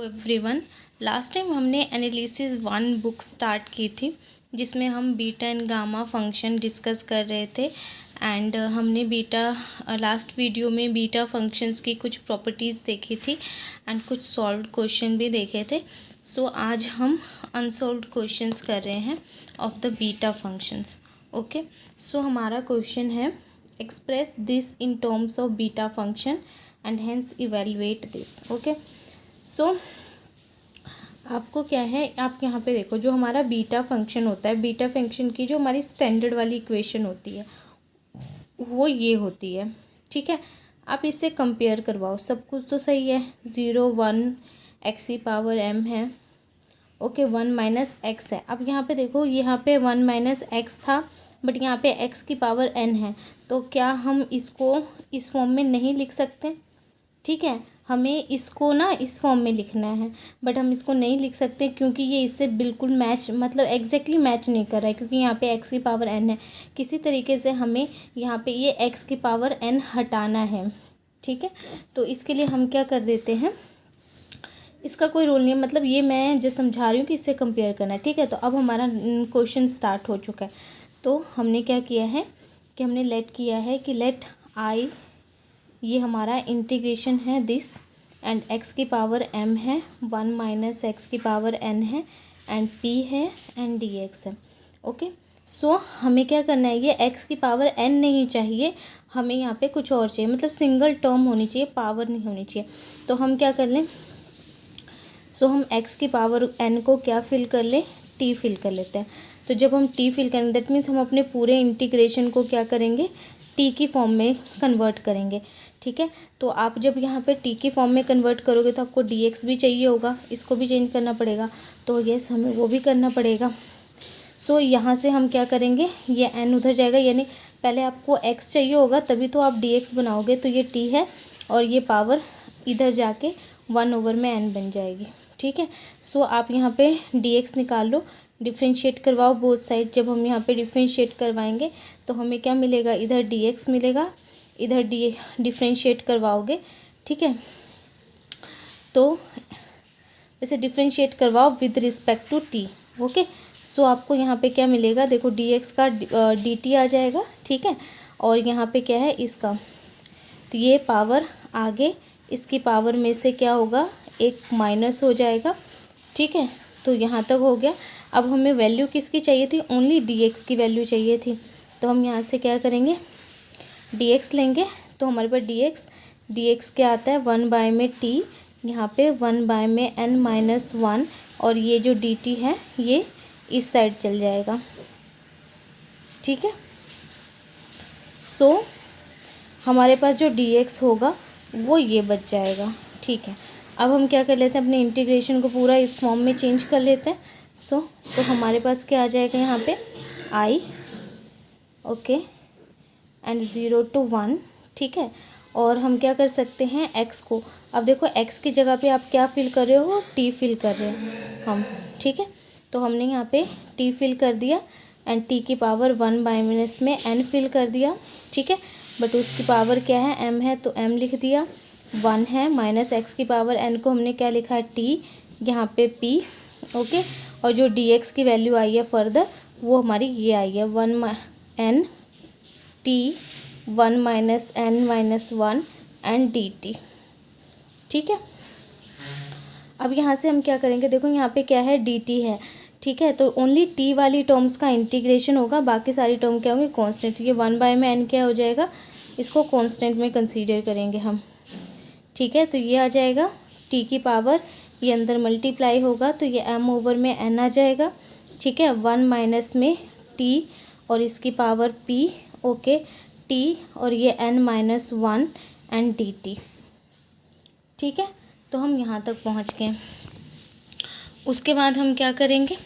Everyone. Last time हमने analysis 1 book start की थी जिसमें हम beta and gamma function discuss कर रहे थे एंड हमने लास्ट वीडियो में बीटा फंक्शंस की कुछ प्रॉपर्टीज़ देखी थी एंड कुछ सॉल्व्ड क्वेश्चन भी देखे थे। सो आज हम अनसॉल्व्ड क्वेश्चंस कर रहे हैं of the beta functions. Okay, so हमारा क्वेश्चन है express this in terms of beta function and hence evaluate this. Okay, so आपको क्या है, आप यहाँ पे देखो जो हमारा बीटा फंक्शन होता है, बीटा फंक्शन की जो हमारी स्टैंडर्ड वाली इक्वेशन होती है वो ये होती है। ठीक है, आप इससे कंपेयर करवाओ, सब कुछ तो सही है, 0 1 एक्स की पावर m है। ओके, 1 माइनस एक्स है। अब यहाँ पे देखो, यहाँ पे 1 माइनस एक्स था बट यहाँ पे x की पावर n है, तो क्या हम इसको इस फॉर्म में नहीं लिख सकते? ठीक है, हमें इसको ना इस फॉर्म में लिखना है बट हम इसको नहीं लिख सकते क्योंकि ये इससे बिल्कुल मैच, मतलब एग्जैक्टली मैच नहीं कर रहा है, क्योंकि यहाँ पे x की पावर n है। किसी तरीके से हमें यहाँ पे ये x की पावर n हटाना है। ठीक है, तो इसके लिए हम क्या कर देते हैं, इसका कोई रोल नहीं है, मतलब ये मैं जो समझा रही हूँ कि इससे कंपेयर करना है। ठीक है, तो अब हमारा क्वेश्चन स्टार्ट हो चुका है। तो हमने क्या किया है कि हमने लेट किया है कि लेट आई, ये हमारा इंटीग्रेशन है दिस एंड x की पावर m है, 1 माइनस एक्स की पावर n है एंड p है एंड dx है। ओके, सो हमें क्या करना है, ये x की पावर n नहीं चाहिए, हमें यहाँ पे कुछ और चाहिए, मतलब सिंगल टर्म होनी चाहिए, पावर नहीं होनी चाहिए। तो हम क्या कर लें, सो हम x की पावर n को क्या फिल कर लें, t फिल कर लेते हैं। तो जब हम t फिल करेंगे दैट मीन्स हम अपने पूरे इंटीग्रेशन को क्या करेंगे, t की फॉर्म में कन्वर्ट करेंगे। ठीक है, तो आप जब यहाँ पे t की फॉर्म में कन्वर्ट करोगे तो आपको dx भी चाहिए होगा, इसको भी चेंज करना पड़ेगा, तो यस हमें वो भी करना पड़ेगा। सो यहाँ से हम क्या करेंगे, ये n उधर जाएगा, यानी पहले आपको x चाहिए होगा तभी तो आप dx बनाओगे, तो ये t है और ये पावर इधर जाके 1 में n बन जाएगी। ठीक है, सो आप यहाँ पे dx निकाल लो, डिफ्रेंशिएट करवाओ बोथ साइड। जब हम यहाँ पे डिफ्रेंशिएट करवाएंगे तो हमें क्या मिलेगा, इधर dx मिलेगा, इधर डिफ्रेंशिएट करवाओगे। ठीक है, तो इसे डिफ्रेंशिएट करवाओ with respect to t। Okay, so आपको यहाँ पे क्या मिलेगा, देखो dx का dt आ जाएगा। ठीक है, और यहाँ पे क्या है इसका, तो ये पावर आगे इसकी पावर में से क्या होगा, एक माइनस हो जाएगा। ठीक है, तो यहाँ तक हो गया। अब हमें वैल्यू किसकी चाहिए थी, ओनली dx की वैल्यू चाहिए थी, तो हम यहाँ से क्या करेंगे, dx लेंगे। तो हमारे पास dx क्या आता है, 1 बाय में t, यहाँ पे 1 बाय में n माइनस 1, और ये जो dt है ये इस साइड चल जाएगा। ठीक है, सो हमारे पास जो dx होगा वो ये बच जाएगा। ठीक है, अब हम क्या कर लेते हैं, अपने इंटीग्रेशन को पूरा इस फॉर्म में चेंज कर लेते हैं। सो तो हमारे पास क्या आ जाएगा यहाँ पे i, ओके, एंड 0 to 1। ठीक है, और हम क्या कर सकते हैं, x को, अब देखो x की जगह पे आप क्या फिल कर रहे हो, t फिल कर रहे हैं हम। ठीक है, तो हमने यहाँ पे t फिल कर दिया एंड t की पावर 1 बाय माइनस में n फिल कर दिया। ठीक है, बट उसकी पावर क्या है, m है, तो m लिख दिया, 1 है, माइनस x की पावर n को हमने क्या लिखा है, t, यहाँ पे p। ओके, और जो dx की वैल्यू आई है फर्दर वो हमारी ये आई है, 1 minus n minus 1 and dt। ठीक है, अब यहाँ से हम क्या करेंगे, देखो यहाँ पे क्या है, dt है। ठीक है, तो ओनली t वाली टर्म्स का इंटीग्रेशन होगा, बाकी सारी टर्म क्या होंगी, कांस्टेंट। ये 1 बाय में n क्या हो जाएगा, इसको कांस्टेंट में कंसीडर करेंगे हम। ठीक है, तो ये आ जाएगा t की पावर, ये अंदर मल्टीप्लाई होगा तो ये m में n आ जाएगा। ठीक है, 1 माइनस में t और इसकी पावर p, ओके, t और ये n माइनस 1 एंड dt। ठीक है, तो हम यहाँ तक पहुँच गए। उसके बाद हम क्या करेंगे,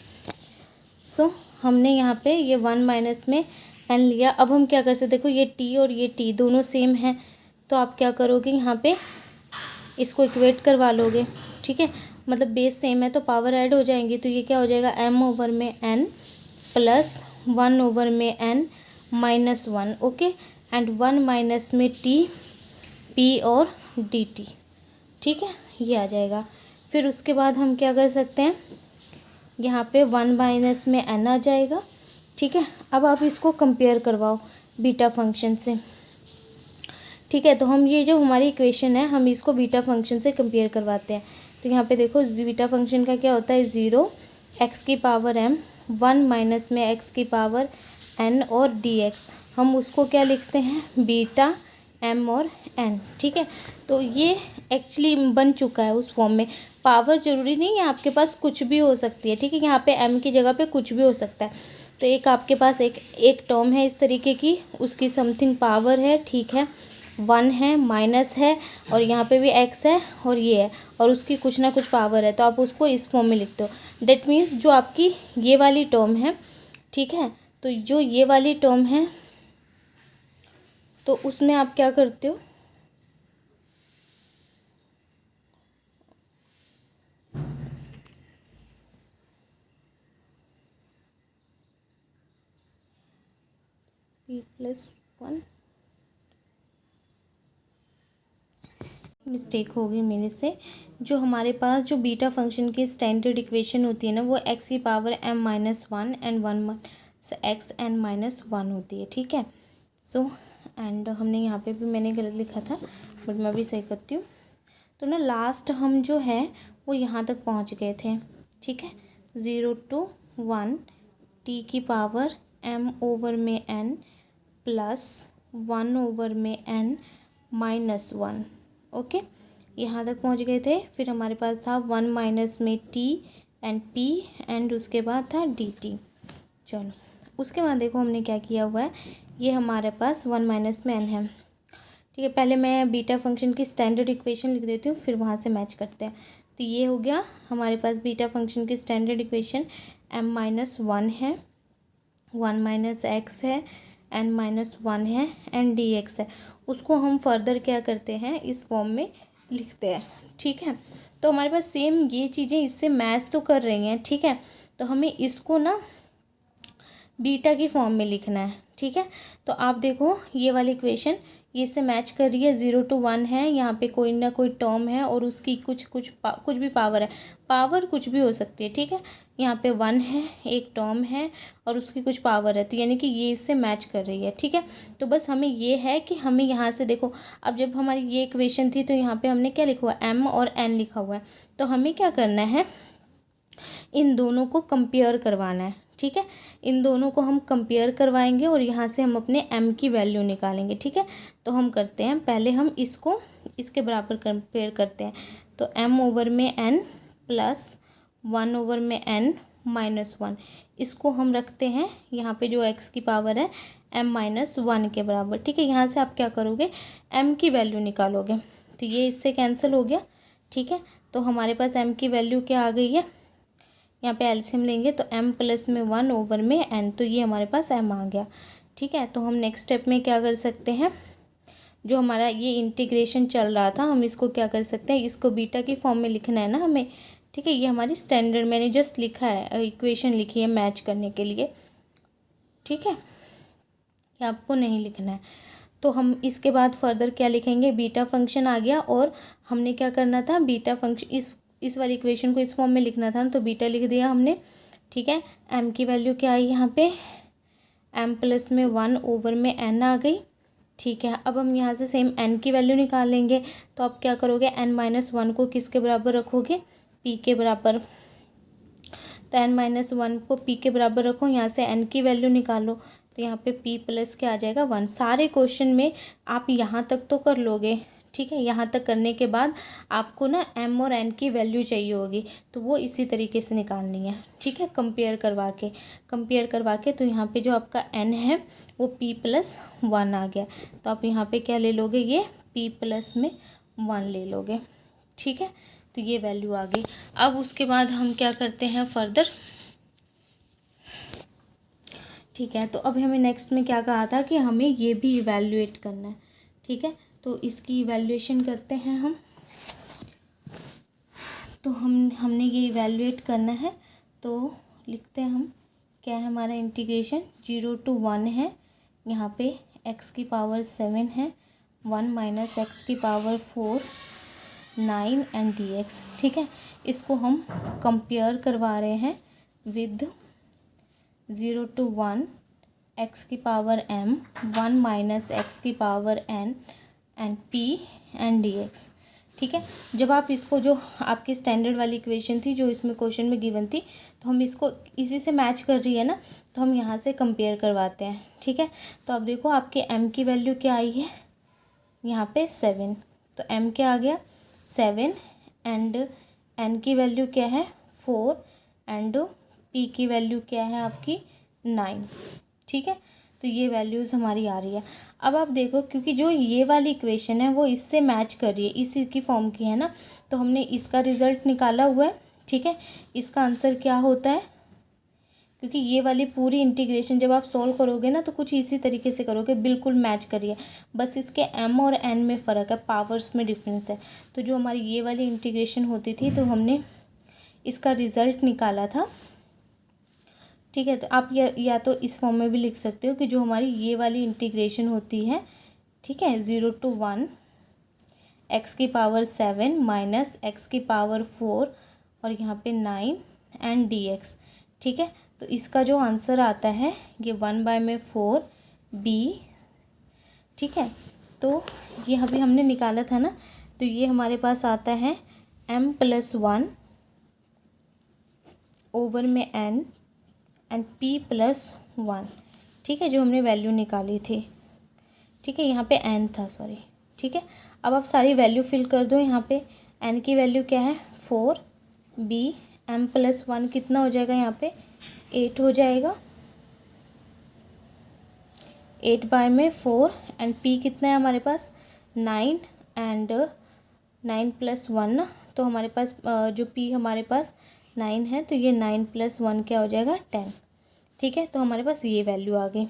सो हमने यहाँ पे ये 1 माइनस में n लिया। अब हम क्या कर सकते, देखो ये t और ये t दोनों सेम हैं, तो आप क्या करोगे, यहाँ पे इसको इक्वेट करवा लोगे। ठीक है, मतलब बेस सेम है तो पावर ऐड हो जाएंगी, तो ये क्या हो जाएगा, m में n प्लस 1 में n minus 1। Okay, and 1 minus में t, p और dt। ठीक है, ये आ जाएगा। फिर उसके बाद हम क्या कर सकते हैं, यहाँ पे 1 माइनस में n आ जाएगा। ठीक है, अब आप इसको कंपेयर करवाओ बीटा फंक्शन से। ठीक है, तो हम ये जो हमारी इक्वेशन है हम इसको बीटा फंक्शन से कंपेयर करवाते हैं। तो यहाँ पे देखो बीटा फंक्शन का क्या होता है, 0 x की पावर m, 1 माइनस में x की पावर n और dx, हम उसको क्या लिखते हैं, बीटा m और n। ठीक है, तो ये एक्चुअली बन चुका है उस फॉर्म में। पावर जरूरी नहीं है, आपके पास कुछ भी हो सकती है। ठीक है, यहाँ पे m की जगह पे कुछ भी हो सकता है। तो एक आपके पास एक टर्म है इस तरीके की, उसकी समथिंग पावर है। ठीक है, 1 है, माइनस है, और यहाँ पे भी x है और ये है, और उसकी कुछ ना कुछ पावर है, तो आप उसको इस फॉर्म में लिखते हो। दैट मीन्स जो आपकी ये वाली टर्म है, ठीक है, तो जो ये वाली टर्म है तो उसमें आप क्या करते हो, p+1, मिस्टेक होगी मेरे से। जो हमारे पास जो बीटा फंक्शन की स्टैंडर्ड इक्वेशन होती है ना, वो x की power m-1 and 1 x n-1 होती है। ठीक है, सो एंड हमने यहाँ पे भी मैंने गलत लिखा था, बट मैं भी सही करती हूँ। तो ना लास्ट हम जो है वो यहाँ तक पहुँच गए थे। ठीक है, 0 to 1 t की power m/n plus 1/n -1। Okay, यहाँ तक पहुँच गए थे। फिर हमारे पास था 1 माइनस में t एंड p एंड उसके बाद था dt। चलो, उसके बाद देखो हमने क्या किया हुआ है, ये हमारे पास 1 माइनस में n है। ठीक है, पहले मैं बीटा फंक्शन की स्टैंडर्ड इक्वेशन लिख देती हूँ, फिर वहाँ से मैच करते हैं। तो ये हो गया हमारे पास बीटा फंक्शन की स्टैंडर्ड इक्वेशन, m-1 है, 1 माइनस एक्स है, n-1 है एंड dx है। उसको हम फर्दर क्या करते हैं, इस फॉर्म में लिखते हैं। ठीक है, तो हमारे पास सेम ये चीज़ें इससे मैच तो कर रही हैं। ठीक है, तो हमें इसको ना बीटा की फॉर्म में लिखना है। ठीक है, तो आप देखो ये वाली इक्वेशन ये इससे मैच कर रही है। 0 to 1 है, यहाँ पे कोई ना कोई टर्म है और उसकी कुछ भी पावर है। पावर कुछ भी हो सकती है। ठीक है, यहाँ पे 1 है, एक टर्म है और उसकी कुछ पावर है, तो यानी कि ये इससे मैच कर रही है। ठीक है, तो बस हमें ये है कि हमें यहाँ से देखो, अब जब हमारी ये इक्वेशन थी तो यहाँ पे हमने क्या लिखा हुआ है, m और n लिखा हुआ है। तो हमें क्या करना है, इन दोनों को कंपेयर करवाना है। ठीक है, इन दोनों को हम कंपेयर करवाएंगे और यहाँ से हम अपने m की वैल्यू निकालेंगे। ठीक है, तो हम करते हैं, पहले हम इसको इसके बराबर कंपेयर करते हैं। तो m/n प्लस 1/n -1, इसको हम रखते हैं यहाँ पे जो x की पावर है m-1 के बराबर। ठीक है, यहाँ से आप क्या करोगे, m की वैल्यू निकालोगे, तो ये इससे कैंसिल हो गया। ठीक है, तो हमारे पास m की वैल्यू क्या आ गई है, यहाँ पे एलसीएम लेंगे तो m+1/n, तो ये हमारे पास m आ गया। ठीक है, तो हम नेक्स्ट स्टेप में क्या कर सकते हैं, जो हमारा ये इंटीग्रेशन चल रहा था हम इसको क्या कर सकते हैं, इसको बीटा की फॉर्म में लिखना है ना हमें। ठीक है, ये हमारी स्टैंडर्ड मैंने जस्ट लिखा है, इक्वेशन लिखी है मैच करने के लिए। ठीक है, ये आपको नहीं लिखना है। तो हम इसके बाद फर्दर क्या लिखेंगे, बीटा फंक्शन आ गया और हमने क्या करना था, बीटा फंक्शन इस वाली इक्वेशन को इस फॉर्म में लिखना था, तो बीटा लिख दिया हमने। ठीक है, m की वैल्यू क्या आई यहाँ पे, m+1/n आ गई। ठीक है, अब हम यहाँ से सेम n की वैल्यू निकाल लेंगे। तो आप क्या करोगे, n-1 को किसके बराबर रखोगे, p के बराबर। तो n-1 को p के बराबर रखो, यहाँ से n की वैल्यू निकालो, तो यहाँ पे p प्लस क्या आ जाएगा, 1। सारे क्वेश्चन में आप यहाँ तक तो कर लोगे। ठीक है, यहाँ तक करने के बाद आपको ना m और n की वैल्यू चाहिए होगी, तो वो इसी तरीके से निकालनी है। ठीक है, कंपेयर करवा के तो यहाँ पे जो आपका n है वो p+1 आ गया, तो आप यहाँ पे क्या ले लोगे, ये p+1 ले लोगे। ठीक है, तो ये वैल्यू आ गई। अब उसके बाद हम क्या करते हैं फर्दर। ठीक है, तो अब हमें नेक्स्ट में क्या कहा था कि हमें ये भी इवैल्यूएट करना है। ठीक है, तो इसकी इवैल्यूएशन करते हैं हम। तो हमने ये इवैल्यूएट करना है, तो लिखते हैं हम, क्या है हमारा इंटीग्रेशन, 0 to 1 है, यहाँ पे x की पावर 7 है, 1 माइनस एक्स की पावर 4 9 एंड dx। ठीक है, इसको हम कंपेयर करवा रहे हैं विद 0 to 1 x की पावर m 1 माइनस एक्स की power n and p and dx। ठीक है, जब आप इसको, जो आपकी स्टैंडर्ड वाली इक्वेशन थी जो इसमें क्वेश्चन में गिवन थी, तो हम इसको इसी से मैच कर रही है ना, तो हम यहाँ से कंपेयर करवाते हैं। ठीक है, तो अब देखो आपके m की वैल्यू क्या आई है यहाँ पे 7, तो m क्या आ गया 7 एंड n की वैल्यू क्या है 4 एंड p की वैल्यू क्या है आपकी 9। ठीक है, तो ये वैल्यूज़ हमारी आ रही है। अब आप देखो, क्योंकि जो ये वाली इक्वेशन है वो इससे मैच कर रही है, इसी की फॉर्म की है ना, तो हमने इसका रिज़ल्ट निकाला हुआ है। ठीक है, इसका आंसर क्या होता है, क्योंकि ये वाली पूरी इंटीग्रेशन जब आप सॉल्व करोगे ना तो कुछ इसी तरीके से करोगे, बिल्कुल मैच करिए, बस इसके m और n में फ़र्क है, पावर्स में डिफरेंस है। तो जो हमारी ये वाली इंटीग्रेशन होती थी तो हमने इसका रिज़ल्ट निकाला था। ठीक है, तो आप या तो इस फॉर्म में भी लिख सकते हो कि जो हमारी ये वाली इंटीग्रेशन होती है, ठीक है, 0 to 1 x की पावर 7 माइनस एक्स की पावर 4 और यहाँ पे 9 एंड dx। ठीक है, तो इसका जो आंसर आता है ये 1/4 b। ठीक है, तो ये अभी हमने निकाला था ना, तो ये हमारे पास आता है m+1 ओवर में n एंड p+1। ठीक है, जो हमने वैल्यू निकाली थी। ठीक है, यहाँ पे n था, सॉरी। ठीक है, अब आप सारी वैल्यू फिल कर दो। यहाँ पे n की वैल्यू क्या है 4, b m+1 कितना हो जाएगा यहाँ पे 8 हो जाएगा, 8/4 एंड p कितना है हमारे पास 9 एंड 9+1 ना, तो हमारे पास जो p हमारे पास 9 है, तो ये 9+1 क्या हो जाएगा 10। ठीक है, तो हमारे पास ये वैल्यू आ गई।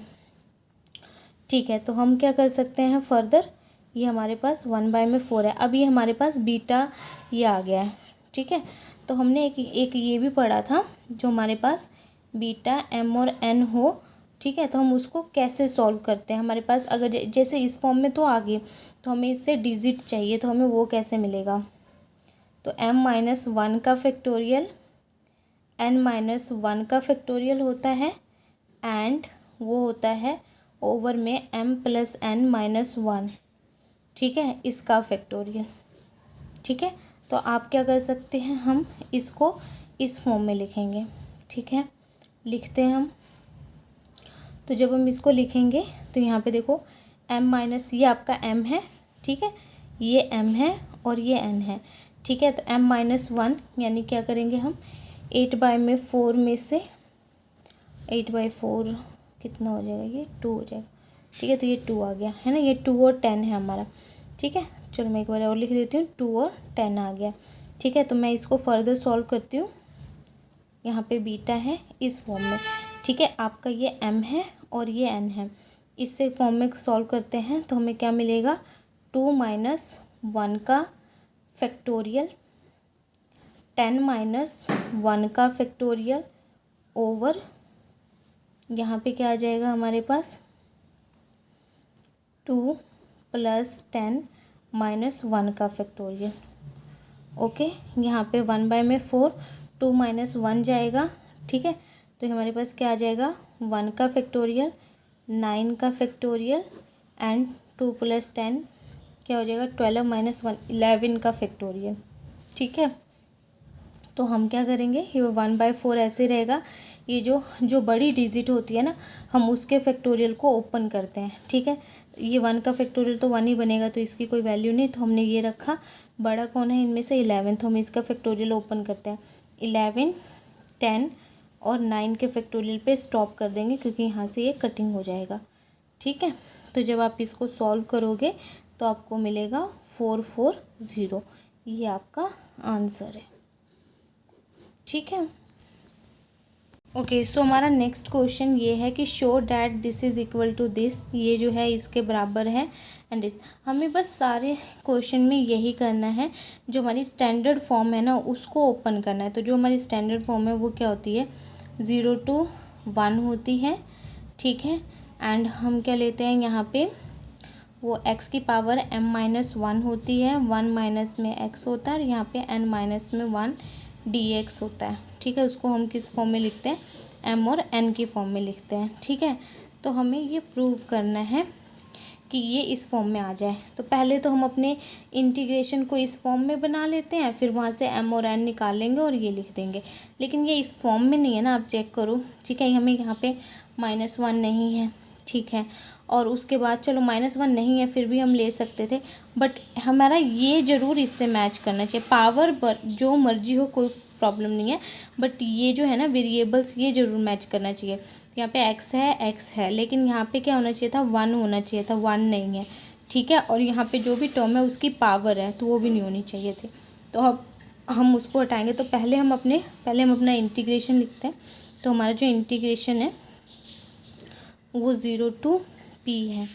ठीक है, तो हम क्या कर सकते हैं फर्दर, ये हमारे पास 1/4 है। अब ये हमारे पास बीटा ये आ गया है। ठीक है, तो हमने एक ये भी पढ़ा था, जो हमारे पास बीटा m और n हो। ठीक है, तो हम उसको कैसे सॉल्व करते हैं, हमारे पास अगर जैसे इस फॉर्म में तो आ गई, तो हमें इससे डिजिट चाहिए, तो हमें वो कैसे मिलेगा, तो m-1 का फैक्टोरियल n-1 का फैक्टोरियल होता है एंड वो होता है ओवर में m+n-1। ठीक है, इसका फैक्टोरियल। ठीक है, तो आप क्या कर सकते हैं, हम इसको इस फॉर्म में लिखेंगे। ठीक है, लिखते हैं हम। तो जब हम इसको लिखेंगे तो यहाँ पे देखो ये आपका m है। ठीक है, ये m है और ये n है। ठीक है, तो m-1 यानी क्या करेंगे हम 8/4 में से 8/4 कितना हो जाएगा, ये 2 हो जाएगा। ठीक है, तो ये 2 आ गया है ना, ये 2 और 10 है हमारा। ठीक है, चलो मैं एक बार और लिख देती हूँ, 2 और 10 आ गया। ठीक है, तो मैं इसको फर्दर सॉल्व करती हूँ। यहाँ पे बीटा है इस फॉर्म में। ठीक है, आपका ये m है और ये n है, इससे फॉर्म में सॉल्व करते हैं तो हमें क्या मिलेगा 2 - 1 का फैक्टोरियल 10 - 1 का फैक्टोरियल ओवर यहाँ पे क्या आ जाएगा हमारे पास 2 + 10 - 1 का फैक्टोरियल। ओके, यहाँ पे 1/4 2 - 1 जाएगा। ठीक है, तो हमारे पास क्या आ जाएगा 1 का फैक्टोरियल 9 का फैक्टोरियल एंड 2 + 10 क्या हो जाएगा 12 - 1 11 का फैक्टोरियल। ठीक है, तो हम क्या करेंगे, ये 1/4 ऐसे रहेगा। ये जो बड़ी डिजिट होती है ना, हम उसके फैक्टोरियल को ओपन करते हैं। ठीक है, ये 1 का फैक्टोरियल तो 1 ही बनेगा, तो इसकी कोई वैल्यू नहीं, तो हमने ये रखा। बड़ा कौन है इनमें से 11, तो हम इसका फैक्टोरियल ओपन करते हैं। 11 10 और 9 के फैक्टोरियल पे स्टॉप कर देंगे, क्योंकि यहाँ से ये कटिंग हो जाएगा। ठीक है, तो जब आप इसको सॉल्व करोगे तो आपको मिलेगा 440। ये आपका आंसर है। ठीक है, ओके, सो हमारा नेक्स्ट क्वेश्चन ये है कि show that this is equal to this, ये जो है इसके बराबर है एंड हमें बस सारे क्वेश्चन में यही करना है, जो हमारी स्टैंडर्ड फॉर्म है ना उसको ओपन करना है। तो जो हमारी स्टैंडर्ड फॉर्म है वो क्या होती है 0 to 1 होती है। ठीक है, एंड हम क्या लेते हैं यहाँ पे वो x की पावर m-1 होती है, 1 माइनस में x होता है और यहाँ पे n माइनस में 1 dx होता है। ठीक है, उसको हम किस फॉर्म में लिखते हैं, m और n की फॉर्म में लिखते हैं। ठीक है, तो हमें ये प्रूव करना है कि ये इस फॉर्म में आ जाए। तो पहले तो हम अपने इंटीग्रेशन को इस फॉर्म में बना लेते हैं, फिर वहाँ से m और n निकाल लेंगे और ये लिख देंगे। लेकिन ये इस फॉर्म में नहीं है ना, आप चेक करो। ठीक है, हमें यहाँ पे -1 नहीं है। ठीक है, और उसके बाद चलो -1 नहीं है फिर भी हम ले सकते थे, बट हमारा ये ज़रूर इससे मैच करना चाहिए। पावर जो मर्जी हो कोई प्रॉब्लम नहीं है, बट ये जो है ना वेरिएबल्स, ये ज़रूर मैच करना चाहिए। यहाँ पे x है, लेकिन यहाँ पे क्या होना चाहिए था, 1 होना चाहिए था, 1 नहीं है। ठीक है, और यहाँ पे जो भी टर्म है उसकी पावर है तो वो भी नहीं होनी चाहिए थी। तो अब हम उसको हटाएंगे। तो पहले हम अपना इंटीग्रेशन लिखते हैं। तो हमारा जो इंटीग्रेशन है वो 0 to p है।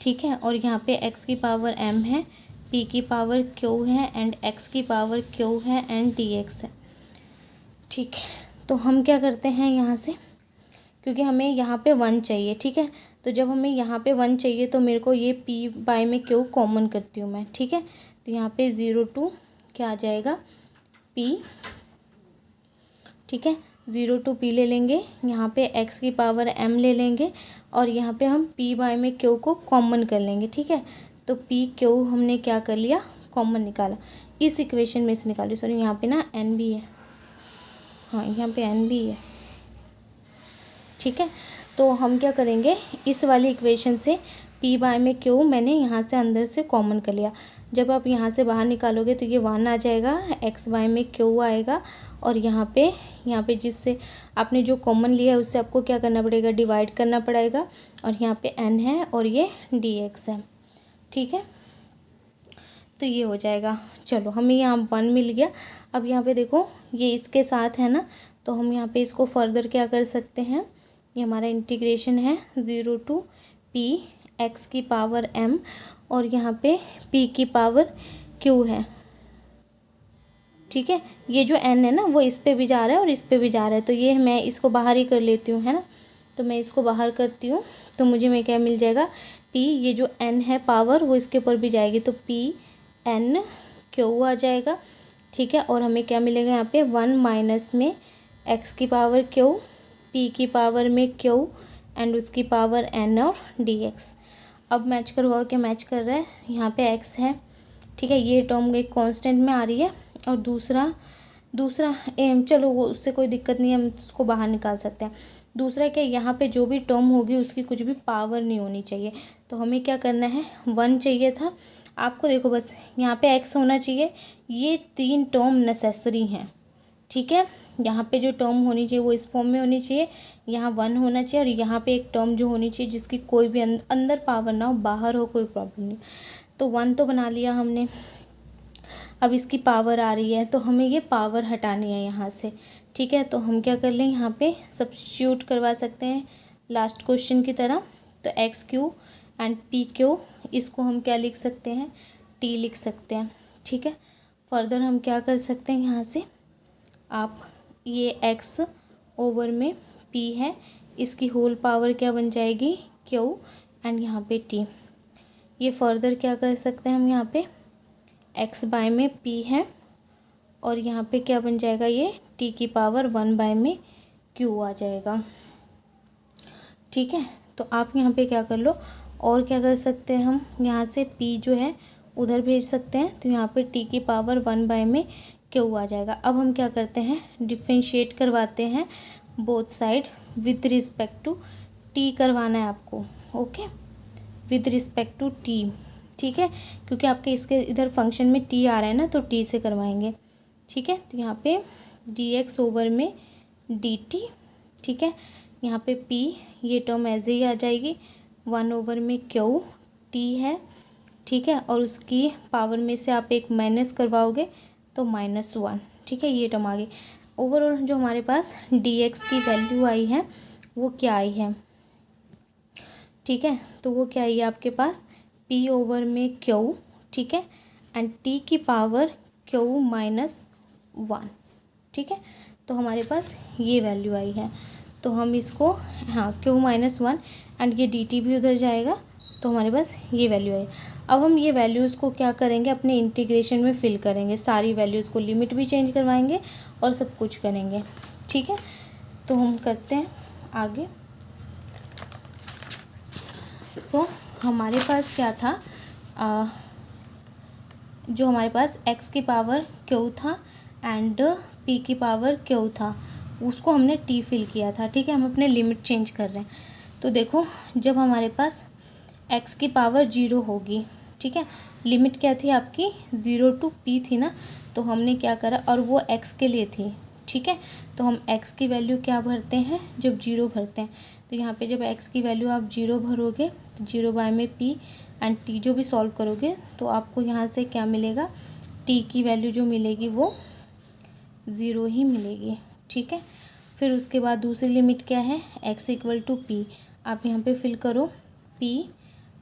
ठीक है, और यहाँ पे x की पावर m है, p की पावर q है एंड x की पावर q है एंड dx है। ठीक है, तो हम क्या करते हैं यहाँ से, क्योंकि हमें यहाँ पे 1 चाहिए। ठीक है, तो जब हमें यहाँ पे 1 चाहिए तो मेरे को ये p बाय में q कॉमन करती हूँ मैं। ठीक है, तो यहाँ पे 0 to क्या आ जाएगा, p। ठीक है, 0 to p ले लेंगे, यहाँ पे x की पावर m ले लेंगे और यहाँ पे हम p बाय में q को कॉमन कर लेंगे। ठीक है, तो p q हमने क्या कर लिया, कॉमन निकाला, इस इक्वेशन में से निकाली। सॉरी, यहाँ पे ना n भी है, हाँ यहाँ पे n भी है। ठीक है, तो हम क्या करेंगे, इस वाली इक्वेशन से p बाय में q मैंने यहाँ से अंदर से कॉमन कर लिया। जब आप यहाँ से बाहर निकालोगे तो ये 1 आ जाएगा, x बाय में q आएगा और यहाँ पे जिससे आपने जो कॉमन लिया है उससे आपको क्या करना पड़ेगा, डिवाइड करना पड़ेगा। और यहाँ पे n है और ये dx है। ठीक है, तो ये हो जाएगा। चलो, हमें यहाँ 1 मिल गया। अब यहाँ पे देखो ये इसके साथ है ना, तो हम यहाँ पे इसको फर्दर क्या कर सकते हैं, ये हमारा इंटीग्रेशन है 0 to p x की पावर m और यहाँ पे p की पावर q है। ठीक है, ये जो n है ना वो इस पे भी जा रहा है और इस पे भी जा रहा है, तो ये मैं इसको बाहर ही कर लेती हूँ, है ना। तो मैं इसको बाहर करती हूँ तो मुझे क्या मिल जाएगा, p, ये जो n है पावर वो इसके ऊपर भी जाएगी तो p n q आ जाएगा। ठीक है, और हमें क्या मिलेगा यहाँ पे 1 माइनस में x की पावर q, p की पावर में q एंड उसकी पावर n और dx। अब मैच करवाओ, क्या मैच कर रहा है, यहाँ पे x है। ठीक है, ये टर्म एक कांस्टेंट में आ रही है और दूसरा चलो वो उससे कोई दिक्कत नहीं है, हम उसको बाहर निकाल सकते हैं। दूसरा क्या, यहाँ पे जो भी टर्म होगी उसकी कुछ भी पावर नहीं होनी चाहिए। तो हमें क्या करना है, 1 चाहिए था आपको, देखो बस यहाँ पे x होना चाहिए, ये 3 टर्म नेसेसरी हैं। ठीक है, यहाँ पे जो टर्म होनी चाहिए वो इस फॉर्म में होनी चाहिए, यहाँ 1 होना चाहिए और यहाँ पे एक टर्म जो होनी चाहिए जिसकी कोई भी अंदर पावर ना हो, बाहर हो, कोई प्रॉब्लम नहीं। तो 1 तो बना लिया हमने। अब इसकी पावर आ रही है तो हमें ये पावर हटानी है यहाँ से। ठीक है, तो हम क्या कर लें, यहाँ पे सब्स्टिट्यूट करवा सकते हैं लास्ट क्वेश्चन की तरह। तो x Q and P Q, इसको हम क्या लिख सकते हैं, टी लिख सकते हैं। ठीक है, फर्दर हम क्या कर सकते हैं, यहाँ से आप ये एक्स ओवर में पी है, इसकी होल पावर क्या बन जाएगी, क्यू एंड यहाँ पे टी। ये फर्दर क्या कर सकते हैं हम, यहाँ पे x बाय में p है और यहाँ पे क्या बन जाएगा, ये t की पावर 1 बाय में q आ जाएगा। ठीक है, तो आप यहाँ पे क्या कर लो, और क्या कर सकते हैं हम, यहाँ से p जो है उधर भेज सकते हैं, तो यहाँ पे t की पावर 1 बाय में q आ जाएगा। अब हम क्या करते हैं, डिफरेंशिएट करवाते हैं both side with respect to t करवाना है आपको। Okay, with respect to t। ठीक है, क्योंकि आपके इसके इधर फंक्शन में t आ रहा है ना, तो t से करवाएंगे। ठीक है, तो यहाँ पे dx ओवर में dt। ठीक है, यहाँ पे p, ये टर्म ऐसे ही आ जाएगी, 1 ओवर में q, t है। ठीक है, और उसकी पावर में से आप एक माइनस करवाओगे तो -1। ठीक है, ये टर्म आ गई। ओवरऑल जो हमारे पास dx की वैल्यू आई है वो क्या आई है, ठीक है, तो वो क्या आई है आपके पास, p ओवर में q। ठीक है, एंड t की पावर q -1। ठीक है, तो हमारे पास ये वैल्यू आई है। तो हम इसको, हाँ, q -1 एंड ये dt भी उधर जाएगा, तो हमारे पास ये वैल्यू है। अब हम ये वैल्यूज़ को क्या करेंगे, अपने इंटीग्रेशन में फिल करेंगे, सारी वैल्यूज़ को, लिमिट भी चेंज करवाएंगे और सब कुछ करेंगे। ठीक है, तो हम करते हैं आगे। सो हमारे पास क्या था, जो हमारे पास x की पावर क्यू था एंड p की पावर क्यू था, उसको हमने t फिल किया था। ठीक है, हम अपने लिमिट चेंज कर रहे हैं। तो देखो, जब हमारे पास x की पावर 0 होगी, ठीक है, लिमिट क्या थी आपकी 0 to p थी ना, तो हमने क्या करा, और वो x के लिए थी। ठीक है, तो हम x की वैल्यू क्या भरते हैं, जब 0 भरते हैं। तो यहाँ पे जब x की वैल्यू आप 0 भरोगे तो 0 बाय में p एंड t जो भी सॉल्व करोगे तो आपको यहाँ से क्या मिलेगा, t की वैल्यू जो मिलेगी वो 0 ही मिलेगी। ठीक है, फिर उसके बाद दूसरी लिमिट क्या है, x इक्वल टू p, आप यहाँ पे फिल करो p।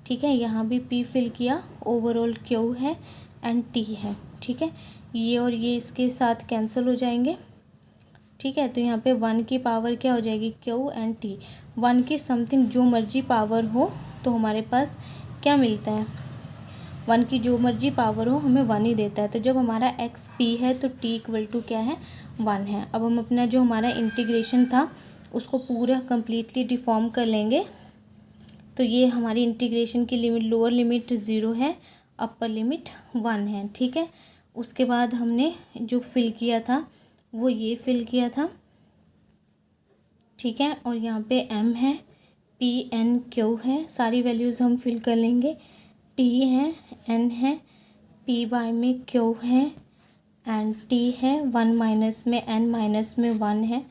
ठीक है, यहाँ भी p फिल किया, ओवरऑल q है एंड t है। ठीक है, ये और ये इसके साथ कैंसिल हो जाएंगे। ठीक है, तो यहाँ पे 1 की पावर क्या हो जाएगी, q एंड t। 1 की समथिंग जो मर्जी पावर हो तो हमारे पास क्या मिलता है, 1 की जो मर्जी पावर हो हमें 1 ही देता है। तो जब हमारा x p है तो t इक्वल टू क्या है, 1 है। अब हम अपना जो हमारा इंटीग्रेशन था उसको पूरा कंप्लीटली डिफॉर्म कर लेंगे। तो ये हमारी इंटीग्रेशन की लिमिट, लोअर लिमिट 0 है, अपर लिमिट 1 है। ठीक है, उसके बाद हमने जो फिल किया था वो ये फिल किया था। ठीक है, और यहाँ पे m है, p n q है, सारी वैल्यूज़ हम फिल कर लेंगे। t है, n है, p बाय में q है एंड t है, 1 माइनस में n माइनस में 1 है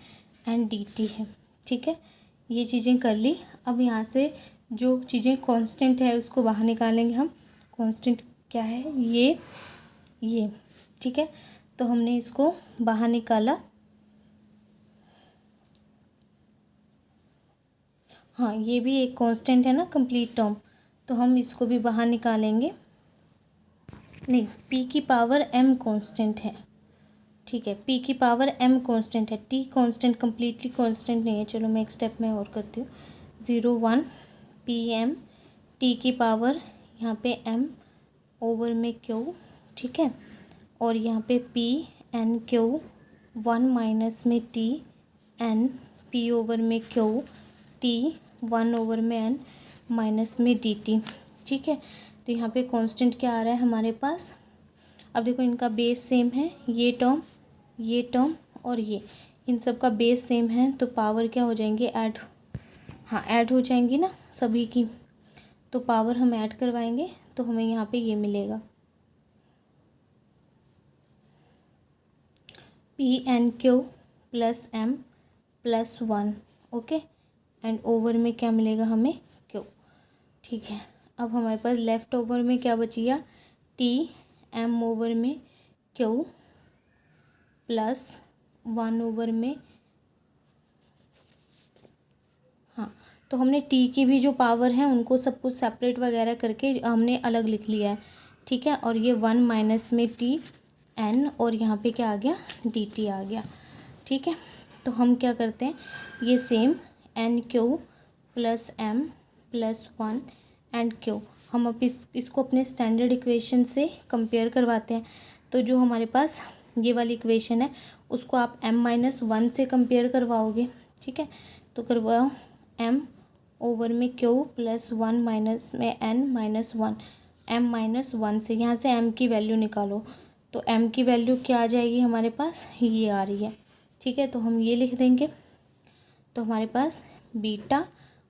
एंड dt है। ठीक है, ये चीज़ें कर ली। अब यहाँ से जो चीज़ें कांस्टेंट है उसको बाहर निकालेंगे हम। कांस्टेंट क्या है, ये। ठीक है, तो हमने इसको बाहर निकाला। हाँ, ये भी एक कांस्टेंट है ना, कंप्लीट टर्म, तो हम इसको भी बाहर निकालेंगे। नहीं, p की पावर m कांस्टेंट है। ठीक है, p की पावर m कांस्टेंट है, t कांस्टेंट, कम्प्लीटली कांस्टेंट नहीं है। चलो मैं एक स्टेप में और करती हूँ। 0 1 p m, t की पावर यहाँ पे m ओवर में q। ठीक है, और यहाँ पे p n q, 1 माइनस में t n, p ओवर में q, t 1 ओवर में n माइनस में dt। ठीक है, तो यहाँ पे कांस्टेंट क्या आ रहा है हमारे पास। अब देखो, इनका बेस सेम है, ये टर्म और ये, इन सब का बेस सेम है, तो पावर क्या हो जाएंगे, ऐड। हाँ, ऐड हो जाएंगी ना सभी की, तो पावर हम ऐड करवाएंगे तो हमें यहाँ पे ये मिलेगा, p n q plus m plus 1। Okay, and over में क्या मिलेगा हमें, q। ठीक है, अब हमारे पास लेफ़्ट ओवर में क्या बच गया, t m ओवर में q प्लस 1 ओवर में, हाँ, तो हमने t की भी जो पावर है उनको सब कुछ सेपरेट वगैरह करके हमने अलग लिख लिया है। ठीक है, और ये 1 माइनस में t n, और यहाँ पे क्या आ गया, dt आ गया। ठीक है, तो हम क्या करते हैं, ये same n q plus m plus 1 and q, हम अब इसको अपने स्टैंडर्ड इक्वेशन से कंपेयर करवाते हैं। तो जो हमारे पास ये वाली इक्वेशन है उसको आप m-1 से कंपेयर करवाओगे। ठीक है, तो करवाओ m ओवर में q प्लस 1 माइनस में n माइनस 1, m-1 से, यहाँ से m की वैल्यू निकालो, तो m की वैल्यू क्या आ जाएगी हमारे पास, ये आ रही है। ठीक है, तो हम ये लिख देंगे, तो हमारे पास बीटा,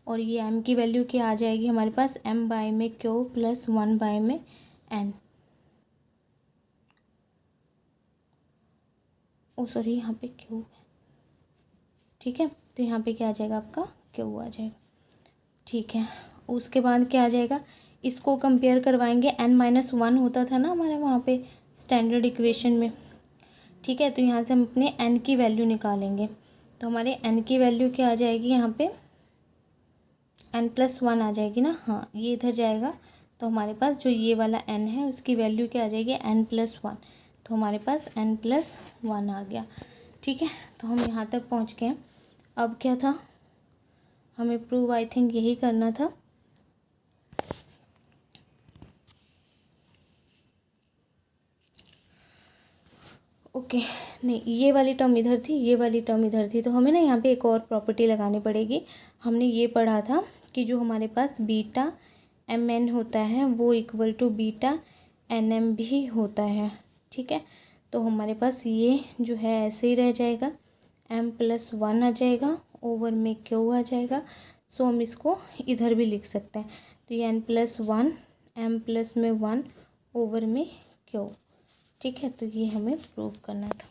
और ये m की वैल्यू क्या आ जाएगी हमारे पास, m बाय में q प्लस 1 बाय में n। ओ सॉरी, यहाँ पे q है। ठीक है, तो यहाँ पे क्या आ जाएगा आपका, q आ जाएगा। ठीक है, उसके बाद क्या आ जाएगा, इसको कंपेयर करवाएंगे, n-1 होता था ना हमारे वहाँ पे स्टैंडर्ड इक्वेशन में। ठीक है, तो यहाँ से हम अपने n की वैल्यू निकालेंगे, तो हमारे n की वैल्यू क्या आ जाएगी, यहाँ पे n+1 आ जाएगी ना। हाँ, ये इधर जाएगा, तो हमारे पास जो ये वाला n है उसकी वैल्यू क्या आ जाएगी, n+1, तो हमारे पास n+1 आ गया। ठीक है, तो हम यहाँ तक पहुँच गए। अब क्या था, हमें प्रूव, आई थिंक यही करना था। ओके नहीं, ये वाली टर्म इधर थी, ये वाली टर्म इधर थी, तो हमें ना यहाँ पे एक और प्रॉपर्टी लगानी पड़ेगी। हमने ये पढ़ा था कि जो हमारे पास बीटा एम एन होता है वो equal to beta N M भी होता है, ठीक है। तो हमारे पास ये जो है ऐसे ही रह जाएगा, m+1 आ जाएगा, ओवर में क्यू आ जाएगा। सो हम इसको इधर भी लिख सकते हैं, तो ये n+1 m+1 ओवर में क्यू, ठीक है। तो ये हमें प्रूव करना था।